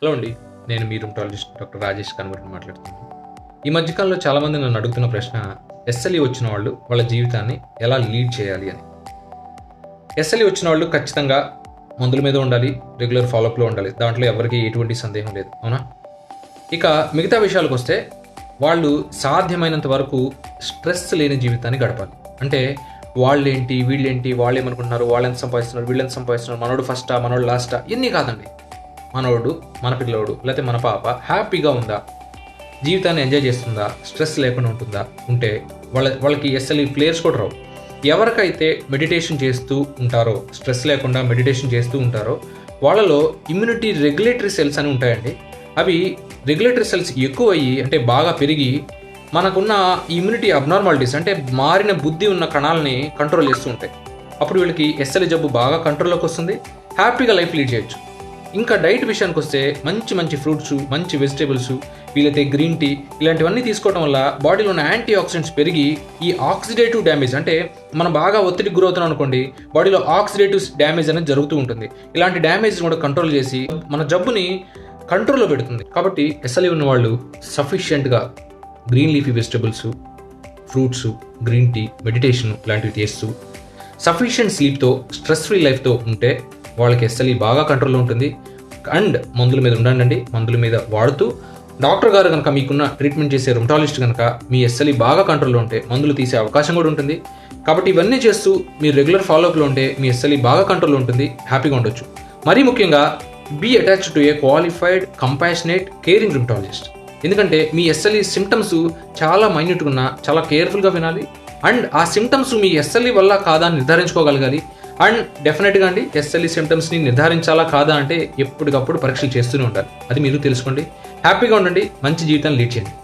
Hello అండి, నేను మీ rheumatologist doctor Rajesh కనబడి మాట్లాడుతున్నాను. ఈ మధ్యకాలంలో చాలామంది నన్ను అడుగుతున్న ప్రశ్న, ఎస్ఎల్ఈ వచ్చిన వాళ్ళు వాళ్ళ జీవితాన్ని ఎలా లీడ్ చేయాలి అని. ఎస్ఎల్ఈ వచ్చిన వాళ్ళు ఖచ్చితంగా మందుల మీద ఉండాలి, రెగ్యులర్ ఫాలోఅప్లో ఉండాలి. దాంట్లో ఎవరికి ఎటువంటి సందేహం లేదు, అవునా? ఇక మిగతా విషయాలకు వస్తే, వాళ్ళు సాధ్యమైనంత వరకు స్ట్రెస్ లేని జీవితాన్ని గడపాలి. అంటే వాళ్ళేంటి, వీళ్ళేంటి, వాళ్ళు ఏమనుకుంటున్నారు, వాళ్ళు ఎంత సంపాదిస్తున్నారు, వీళ్ళు ఎంత సంపాదిస్తున్నారు, మనోడు ఫస్టా, మనోడు లాస్టా, ఇన్ని కాదండి. మనోడు, మన పిల్లోడు, లేకపోతే మన పాప హ్యాపీగా ఉందా, జీవితాన్ని ఎంజాయ్ చేస్తుందా, స్ట్రెస్ లేకుండా ఉంటుందా, ఉంటే వాళ్ళకి ఎస్ఎల్ఈ ప్లేయర్స్ కూడా రావు. ఎవరికైతే మెడిటేషన్ చేస్తూ ఉంటారో, స్ట్రెస్ లేకుండా మెడిటేషన్ చేస్తూ ఉంటారో, వాళ్ళలో ఇమ్యూనిటీ రెగ్యులేటరీ సెల్స్ అని ఉంటాయండి. అవి రెగ్యులేటరీ సెల్స్ ఎక్కువ అయ్యి, అంటే బాగా పెరిగి, మనకున్న ఇమ్యూనిటీ అబ్నార్మాలిటీస్, అంటే మారిన బుద్ధి ఉన్న కణాలని కంట్రోల్ చేస్తూ ఉంటాయి. అప్పుడు వీళ్ళకి ఎస్ఎల్ఈ జబ్బు బాగా కంట్రోల్లోకి వస్తుంది, హ్యాపీగా లైఫ్ లీడ్ చేయొచ్చు. ఇంకా డైట్ విషయానికి వస్తే, మంచి ఫ్రూట్స్, మంచి వెజిటేబుల్స్, వీలైతే గ్రీన్ టీ, ఇలాంటివన్నీ తీసుకోవడం వల్ల బాడీలో ఉన్న యాంటీ ఆక్సిడెంట్స్ పెరిగి ఈ ఆక్సిడేటివ్ డ్యామేజ్, అంటే మనం బాగా ఒత్తిడికి గురవుతున్నాం అనుకోండి, బాడీలో ఆక్సిడేటివ్ డ్యామేజ్ అనేది జరుగుతూ ఉంటుంది. ఇలాంటి డ్యామేజ్ కూడా కంట్రోల్ చేసి మన జబ్బుని కంట్రోల్లో పెడుతుంది. కాబట్టి ఎస్ఎల్ఈ ఉన్న వాళ్ళు సఫిషియెంట్గా green leafy vegetables, fruits, green tea, meditation ఇలాంటివి చేస్తూ సఫిషియెంట్ స్లీప్తో, స్ట్రెస్ ఫ్రీ లైఫ్తో ఉంటే వాళ్ళకి ఎస్ఎల్ఈ బాగా కంట్రోల్లో ఉంటుంది. అండ్ మందుల మీద ఉండండి, మందుల మీద వాడుతూ డాక్టర్ గారు కనుక మీకున్న ట్రీట్మెంట్ చేసే రుమటాలజిస్ట్ కనుక మీ ఎస్ఎల్ఈ బాగా కంట్రోల్లో ఉంటే మందులు తీసే అవకాశం కూడా ఉంటుంది. కాబట్టి ఇవన్నీ చేస్తూ మీరు రెగ్యులర్ ఫాలోఅప్లో ఉంటే మీ ఎస్ఎల్ఈ బాగా కంట్రోల్లో ఉంటుంది, హ్యాపీగా ఉండొచ్చు. మరీ ముఖ్యంగా be attached to a qualified, compassionate, caring rheumatologist. ఎందుకంటే మీ ఎస్ఎల్ఈ సిమ్టమ్స్ చాలా మైన్యూట్గా ఉన్నా చాలా కేర్ఫుల్గా వినాలి. అండ్ ఆ సిమ్టమ్స్ మీ ఎస్ఎల్ఈ వల్ల కాదా అని నిర్ధారించుకోగలగాలి. అండ్ డెఫినెట్గా అండి, ఎస్ఎల్ఈ సిమ్టమ్స్ని నిర్ధారించాలా కాదా అంటే ఎప్పటికప్పుడు పరీక్షలు చేస్తూనే ఉండాలి. అది మీరు తెలుసుకోండి. హ్యాపీగా ఉండండి, మంచి జీవితాన్ని లీడ్ చేయండి.